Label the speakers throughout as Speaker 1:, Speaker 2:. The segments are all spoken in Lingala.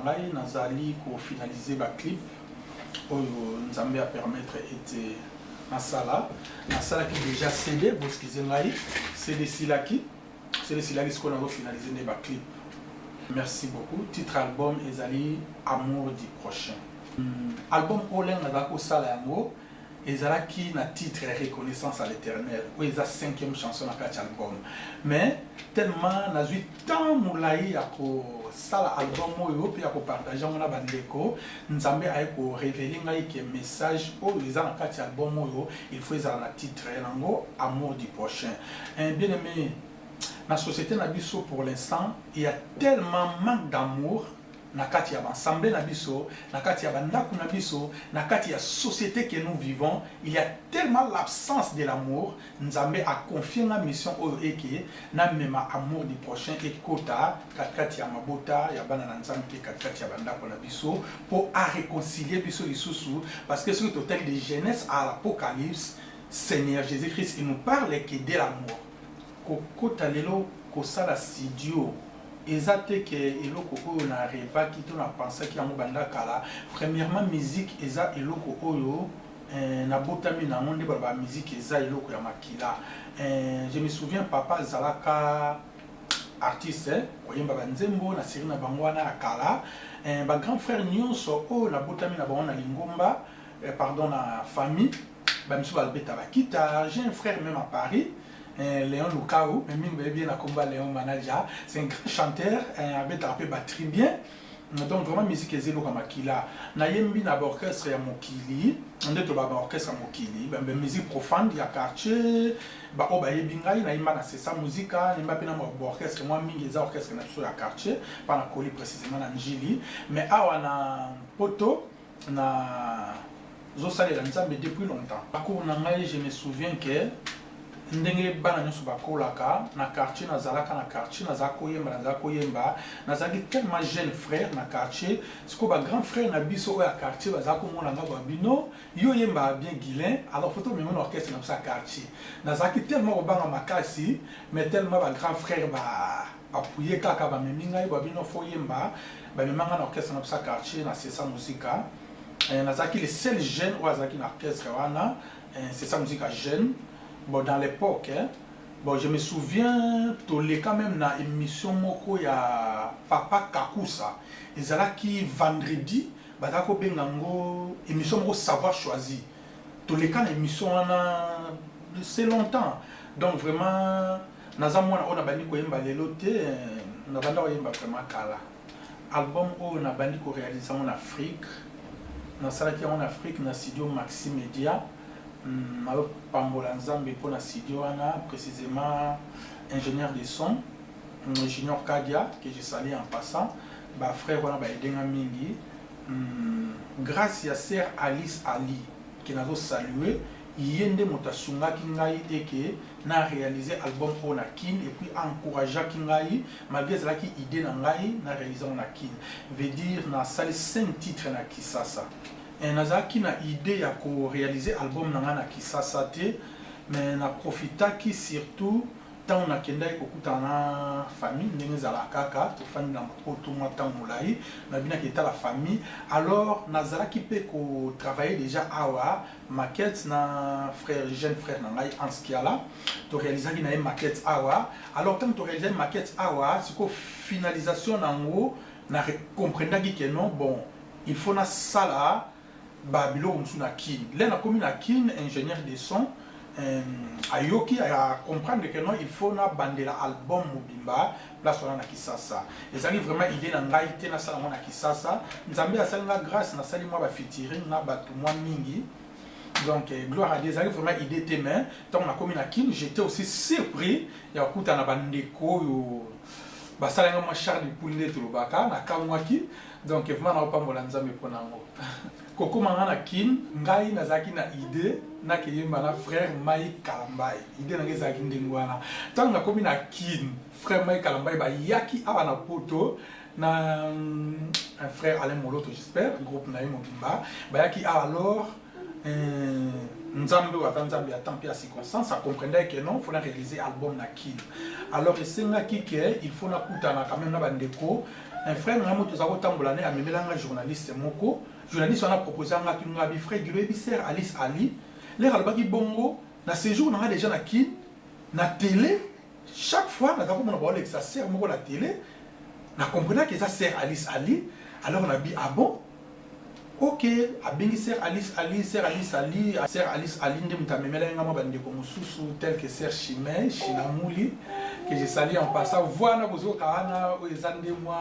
Speaker 1: ngai nazali ko finaliser ba clip oyo nzambe a permettre ete nasala qui déjà CD boskize ngai CD silaki ce qu'on a finalisé ne ba clip. Merci beaucoup. Titre album ezali Amour du prochain. Album Olen Nadako Salango ezalaki na titre Reconnaissance à l'éternel. Où est la 5e chanson na quatre album. Mais tellement nazui tant moulai ako sala album oyo pe ako partager mona bandeko nzambe ay ko révéler ngai que message oyo eza na quatre album oyo il faut ezala na titre nango Amour du prochain. Bien aimé, dans la société nabiso pour l'instant, il y a tellement manque d'amour na kati ya ensemble nabiso, na kati ya bandako nabiso, na kati ya société que nous vivons, il y a tellement l'absence de l'amour. Nzambe a confié la mission au eke na mema amour du prochain et kota kati ya mabota ya bana nzambe kati ya bandako nabiso pour à réconcilier biso lisusu parce que sur le total de Genèse à l'Apocalypse, Seigneur Jésus-Christ il nous parle que de l'amour. Kokota lelo kosala studio ezate ke eloko oyo na reva ki to na penser ki yango banda kala premièrement musique eza eloko oyo na botami na monde ba musique eza eloko ya makila. Je me souviens papa zalaka artiste koyemba banzembo na série na bangwana ya kala ba grand frère nyonso oyo na botami na bango na lingomba pardon na famille ba misu ba beta ba guitare. J'ai un frère même à Paris, Léon Lukaou, mais bien la combat Léon Manaja, c'est un grand chanteur, avec un peu batterie bien. Donc vraiment musique est zélo comme Akila. Naïmbi na orchestre ya Mokili, on est au orchestre ya Mokili, ben musique profonde ya quartier, ba oba yebingai naïmba na c'est ça musique, naïmba pena mo orchestre moi mingi za orchestre na so ya quartier, pas na Koli précisément na Njili, mais awa na poto na zo salela nzambe depuis longtemps. Parcours na ngai je me souviens que ndenge bana nyonso bakolaka na quartier nazalaka na quartier nazala koyemba nazalaki tellement jeune frère na quartier siko ba grand frère na biso oyo ya quartier bazala komona nga babino yo yemba bien guilin alors photo memo na orchestre na biso ya quartier nazalaki tellement kobanga makasi mais tellement ba grand frère appuye kaka bamemi ngai babino fo yemba bamemanga na orchestre na biso ya quartier na c'est ça musica nazalaki le seul jeune oyo azalaki na orchestre wana c'est ça musica jeune. Bon, dans l'époque, bon, je me souviens, quand même na émission moko ya Papa Kakusa. Ils allaient qui vendredi, badako bengango émission moko savoir choisir. Quand émission c'est longtemps. Donc vraiment, nazamona on a bandi ko yemba lelote, na banda ko yemba vraiment kala. Album on a bandi ko réaliser en Afrique. Na salaki en Afrique na studio Maxi Media. Pambola Nzambe pour la studio précisément ingénieur de son Junior Kadia que je salue en passant ba frère wana ba edenga mingi grâce à sœur Alice Ali qui n'a pas salué yende motasunga kingai eke na réalisé album on a kin et puis encourager kingai malgré cela qui idée na ngai na réaliser on a kin veut dire na sali 5 titres na Kisasa. Nazaki na idée ya ko réaliser album nanga na Kisasa te mais na profita ki surtout tant na kenda ko kutana famille ndenge zala kaka to fani na poto moi tant mulai na bina ki ta la famille alors nazalaki pe ko travailler déjà awa maquette na frère jeune frère na ngai Anskiala to réaliser ki na maquette awa alors tant to réaliser maquette awa siko finalisation nango na comprendre ki non bon il faut na sala babilo msuna kin lena komi na kin ingénieur de son ayoki a comprendre que non il faut na bandela album mobimba place wana na Kisasa ezali vraiment idée na ngai te na sala na Kisasa nzambe asalinga grâce na sali moi ba featuring na batu moi mingi donc gloire à Dieu ezali vraiment idée te mais tant na komi na kin j'étais aussi surpris ya kuta na bandeko yo basalinga moi Charles Poulet tolobaka na kamwaki donc vraiment na opambola nzambe pona ngo koko mangana kin ngai nazaki na idée na kiyemba na frère Mai Kalambai idée na ngezaki ndengwana tant na komi na kin frère Mai Kalambai ba yaki aba na poto na un frère Alain Moloto j'espère groupe na Mobimba ba yaki alors Nzambe ou Nzambe a tant pis à circonstance, ça comprenait que non, il faut réaliser album na kin. Alors c'est nga qui il faut na kutana quand même na bandeko. Un frère nga moto zako tambolane a memelanga journaliste moko. Journaliste on a proposé nga tunga bi frère Guilobi Ser Alice Ali. Les albaki bongo na séjour na déjà na kin na télé chaque fois na kako mona ba ça sert moko la télé. Na comprenait que ça sert Alice Ali. Alors on a dit ah bon. Ok, abengi Ser Alice Ali, Ser Alice Ali, Ser Alice Ali, ndem tamemela ngama bandeko mususu tel que Ser Chimay, Chinamuli, que j'ai sali en passant. Voilà bozo kana ezande moi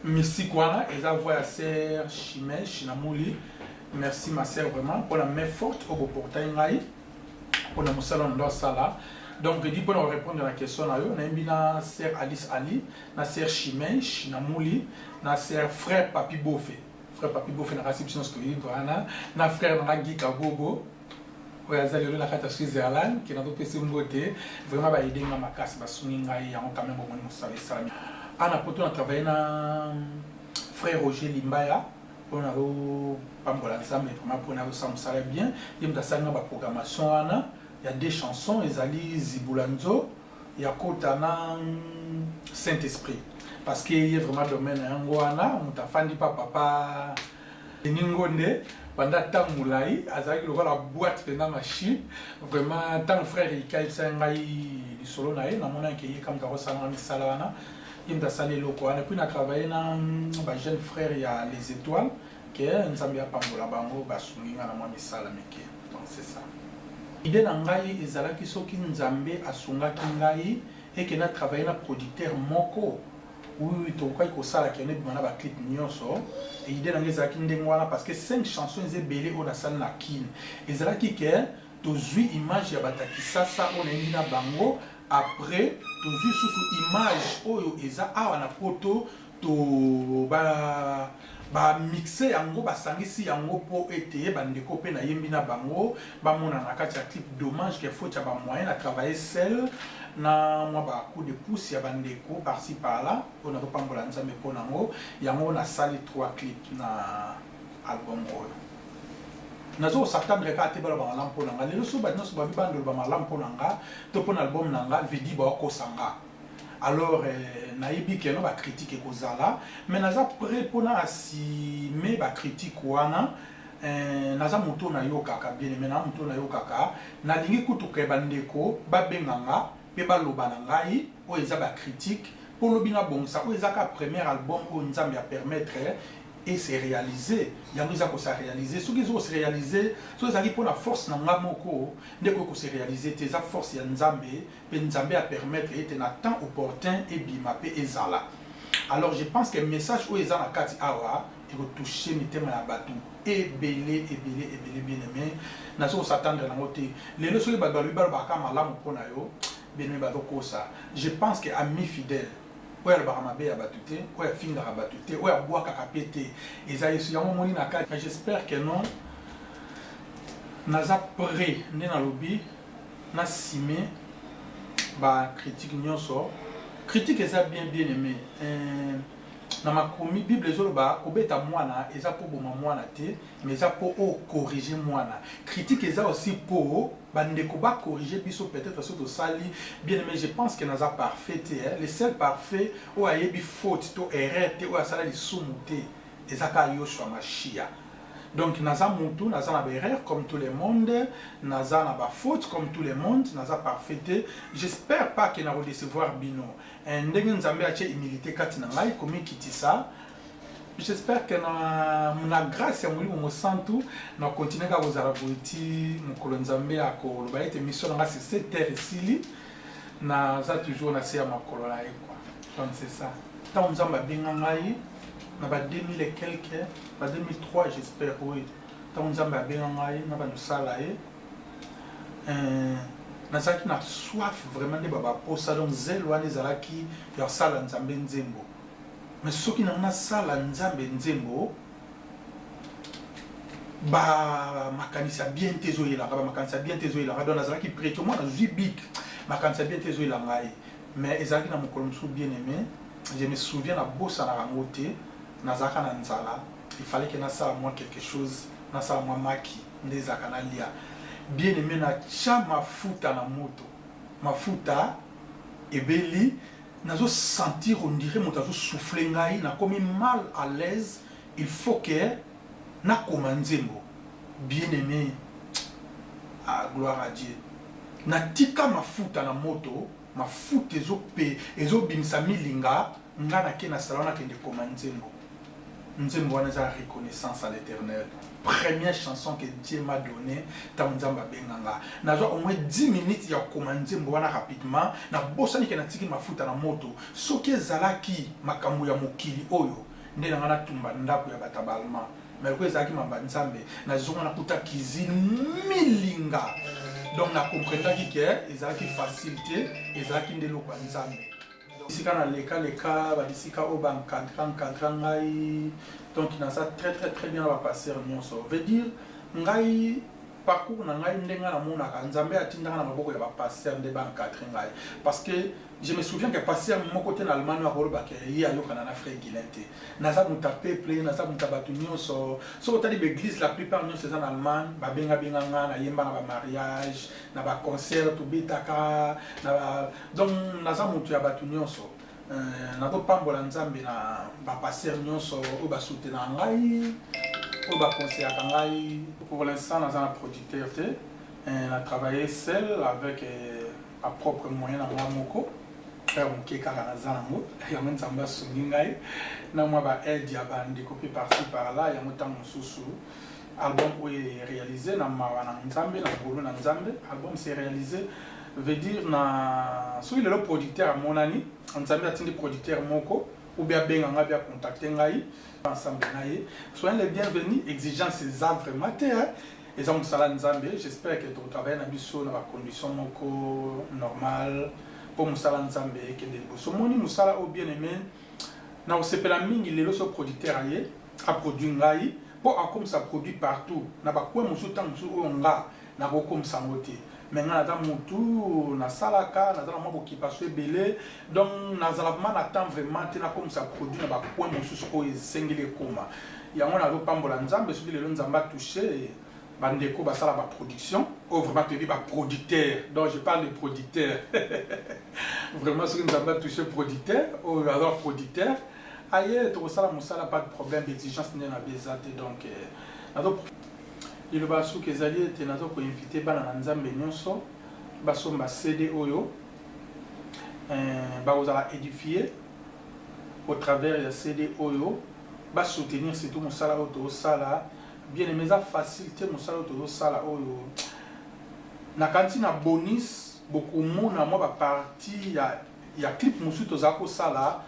Speaker 1: Missikwana, eza voya Ser Chimay, Chinamuli. Merci ma sœur vraiment pour la main forte au portail ngai, pour la salon dans sala. Donc je dis pour répondre à la question là, on a bien Ser Alice Ali, na Ser Chimay, Chinamuli, na Ser frère Papi Bofé. Frère Papi Bofé na réception stoïque na frère na Guy Kabobo oyazali la kata Switzerland qui n'a pas pu se mboter vraiment ba aider nga makasi ba sungi ngai ya quand même bon musala salami ana poto na travailler na frère Roger Limbaya on a pambola ensemble vraiment pour na ça musala bien il me dasanga ba programmation ana il y a des chansons ezali Zibulanzo ya kota na Saint-Esprit. Parce qu'il y a vraiment domaine angwana mutafandi pa papa ningonde pendant tant moulai azaki la boîte pendant machine vraiment tant frère ikai sangai di solo nae na mona ke comme ka rosanga misala wana imda sale loko ana puis na travailler na ba jeune frère ya les étoiles que nzambi ya pambola bango basunginga na mwa misala meke. Donc c'est ça idée na ngai ezalaki soki nzambe asungaki ngai et que na travailler na producteur moko. Oui, tu vois que ça, qui est un clip nyonso et idée dans les akines parce que 5 chansons sont belées au la salle na kin. Et c'est là qui est tu vois image ya bataki ça on est na bango après tu vois sous image oyo eza awa na photo to ba mixer yango basangisi yango po ete bandeko pe na yembi na bango ba mona na kati ya clip dommage que faut ya ba moyen à travailler seul na moi ba coup de pouce ya bandeko par-ci par-là on a pas pambola nzambe po nango yango na sali 3 clips na album oyo nazo s'attendre ka te bala ba lampo nanga lelo so ba nyonso ba bibando ba lampo nanga to po na album nanga vidi ba ko sanga. Alors naïbi que no ba critique kozala mais naza prêt pour na assumer ba critique wana naza moto na yo kaka bien mais na moto na yo kaka na lingi kutuka bandeko ba benganga pe ba loba na ngai o eza ba critique pour lobinga bonsa o eza ka premier album o nzambe a permettre et c'est réalisé yango eza ko sa réaliser ce qu'ils ont se réaliser so ezali pour la force na ngamoko ndeko ko se réaliser tes force ya nzambe pe nzambe a permettre et na temps opportun et bima pe ezala. Alors je pense que le message o eza na kati awa et ko toucher mitema ya batu et belé bien aimé na so s'attendre na moté les leçons ba balu ba ka malamu pona yo bien aimé ba ko ça. Je pense que ami fidèle oya baramabe ya batute oya finga ya batute oya boaka kapete eza yesu yango moni na kati. J'espère que non naza prêt ne na lobi na sime ba critique nyonso critique eza bien aimé na makomi bible ezoloba kobeta mwana eza po boma mwana te mais eza po o corriger mwana. Critique eza aussi po bandeko ba corriger biso peut-être sur to sali bien aimé. Je pense que naza parfait le seul parfait o ayebi faute to erreur te o asala li sumuté eza ka Yoshua Mashia. Donc naza mutu naza na erreur comme tout le monde, naza na ba faute comme tout le monde, naza parfait. J'espère pas que na recevoir bino ndenge nzambe atie humilité kati na ngai komi kitisa. J'espère que na grâce ya molimo mosantu na continuer ka kozala boiti mokolo nzambe akoloba ete mission na nga c'est cette terre ici na za toujours na se ya makolo na ye quoi. Donc c'est ça tant nzambe abenga ngai na ba 2000 et quelques ba 2003 j'espère oui tant nzambe abenga ngai na ba nosala ye nazalaki na soif vraiment de baba posa donc zelo wana ezalaki ya sala nzambe nzembo. Mais ce qui n'a sala nzambe nzembo ba makanisa bien tezoyela ba makanisa bien tezoyela donc nazalaki prêt moi na zibik makanisa bien tezoyela ngai mais ezalaki na mokolo mosusu bien aimé. Je me souviens na bossa na rangote nazalaka na nzala il fallait que na sala moi quelque chose na sala moi maki ndezaka na lia bien aimé na tia mafuta na moto mafuta ebeli nazo sentir on dirait moto azo souffler ngai na komi mal à l'aise il faut que na komanzembo bien aimé ah gloire à Dieu na tika mafuta na moto mafuta ezo bimisa milinga nga na ke na salon na kende komanzembo nzembo wana za reconnaissance à l'Éternel. Première chanson que Dieu m'a donnée, Tamzamba Benganga. Nazo au moins 10 minutes ya komanzembo wana rapidement na bosani ke na tiki mafuta na moto. Soki zalaki makambo ya mokili oyo nde na ngana tumba ndako ya batabalma. Mais ko ezaki mabanzambe na zonga na kuta kizini milinga. Donc na comprendre que ezalaki facilité, ezalaki ndelo kwa nzambe. Ici quand leka badisika au encadrant ngai donc il a ça très bien va passer nyonso veut dire ngai parcours na ngai ndenga na mona ka nzambe atindanga na maboko ya ba passer nde ba encadrer ngai parce que je me souviens que passer mon côté en Allemagne à Roloba que il y a yo kana na frère Guilente naza muta peuple naza muta batu nyonso so tali l'église la plupart nyonso c'est en Allemagne ba benga na yemba na ba mariage na ba concert to bitaka na donc naza mutu ya batu nyonso na to pambola nzambe na ba passer nyonso o ba soutenir ngai o ba conseiller ngai pour l'instant naza na producteur te on a travaillé seul avec à propre moyen na moi moko mon kaka na zango ya nzamba sungingai na moi ba aide ya bandi copie par-ci par-là ya motango susu album est réalisé na mawana nzambe na bolo na nzambe album c'est réalisé veut dire na so il est le producteur à monani nzambe atindi producteur moko ou bien benga nga bien contacter ngai ensemble naie soyez les bienvenus exigence c'est vraiment terre et ça musala nzambe j'espère que tu travailles na biso na ba conditions moko normal pour musala nzambe kende liboso moni musala au bien aimé na osepela mingi lelo so producteur aye a produit ngai pour comme ça produit partout na ba kwa musu tant musu nga na ko comme ça ngote mais nga na mutu na salaka na za mabo ki passe belé donc na za vraiment attend vraiment tena comme ça produit na ba kwa musu so esengeli koma yango na zo pambola nzambe so lelo nzamba toucher bandeko basala ba production ou vraiment te dit ba producteur donc je parle de producteur vraiment ce que nous avons touché producteur ou alors producteur ailleurs tout ça musala pas de problème d'exigence n'est na bezate donc il va sous que zali te nazo ko inviter bana nzambe nyonso basomba CD oyo ba ozala édifier au travers de CD oyo ba soutenir surtout musala auto sala bien aimé ça facilité musala auto sala oyo na kantina bonus beaucoup mona moi ba partie ya clip musu to zako sala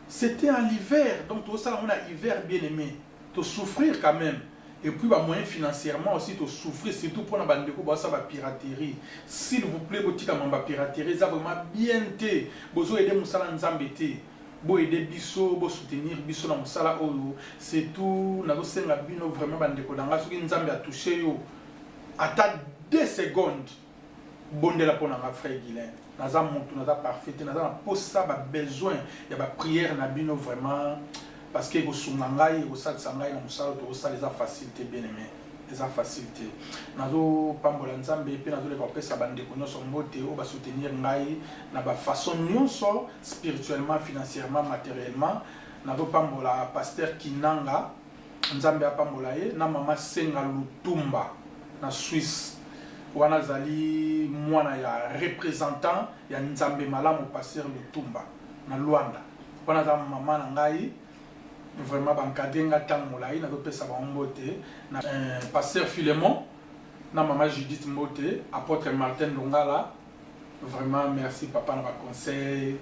Speaker 1: c'était en hiver donc to sala on a hiver bien aimé to souffrir quand même et puis bah moyen financièrement aussi to souffrir surtout pour na bandeko ba ça ba piraterie s'il vous plaît botika mamba piraterie ça vraiment bien té bozo aider musala nzambe té bo aider biso bo soutenir biso na musala oyo c'est tout na zo senga bino vraiment bandeko danga soki nzambe a touché yo ata 2 secondes bondela pona nga frère Guilain naza montu naza parfait naza na posa ba besoin ya ba prière na bino vraiment parce que go sungangai go salisa ngai na musala to sala les facilité bien aimé les facilité nazo pambola nzambe pe nazo le kopesa bandeko nyonso mbote o ba soutenir ngai na ba façon nyonso spirituellement financièrement matériellement nazo pambola pasteur Kinanga nzambe apambola ye na mama Senga Lutumba na Suisse wana zali mwana ya représentant ya nzambe malamu pasteur Lutumba na Luanda wana za mama na ngai vraiment bankadenga tamolai na pesa ba mbote na pasteur Philemon na maman Judith Mbote apôtre Martin Dongala vraiment merci papa na ba conseil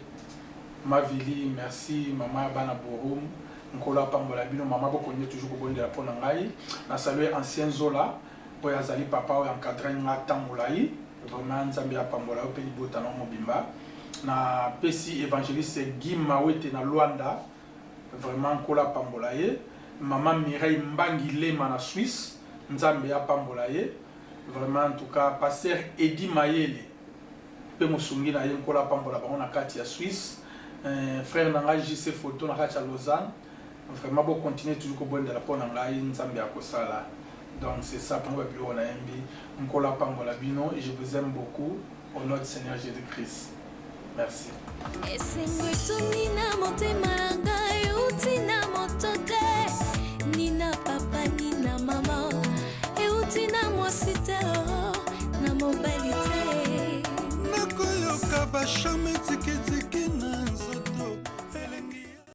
Speaker 1: ma vili merci maman bana borum nkola pambola bino maman boko nye toujours kobonde la pona ngai na saluer ancien zola po ya zali papa o encadrer nga tamolai vraiment nzambe ya pambola o pe libota na mobimba na pesi évangéliste Guy Mawete na Luanda vraiment kola pambola ye maman Mireille Mbangi Lema na Suisse nzambe ya pambola ye vraiment en tout cas pasteur Edi Mayele pe musungi na ye kola pambola bango na kati ya Suisse frère nanga JC photo na kati ya Lausanne vraiment bo continuer toujours ko bonde la pona ngai nzambe ya kosala Donc c'est ça pour moi, on a aimé. Nkola Pambola Bino, et je vous aime beaucoup au nom du Seigneur Jésus-Christ. Merci.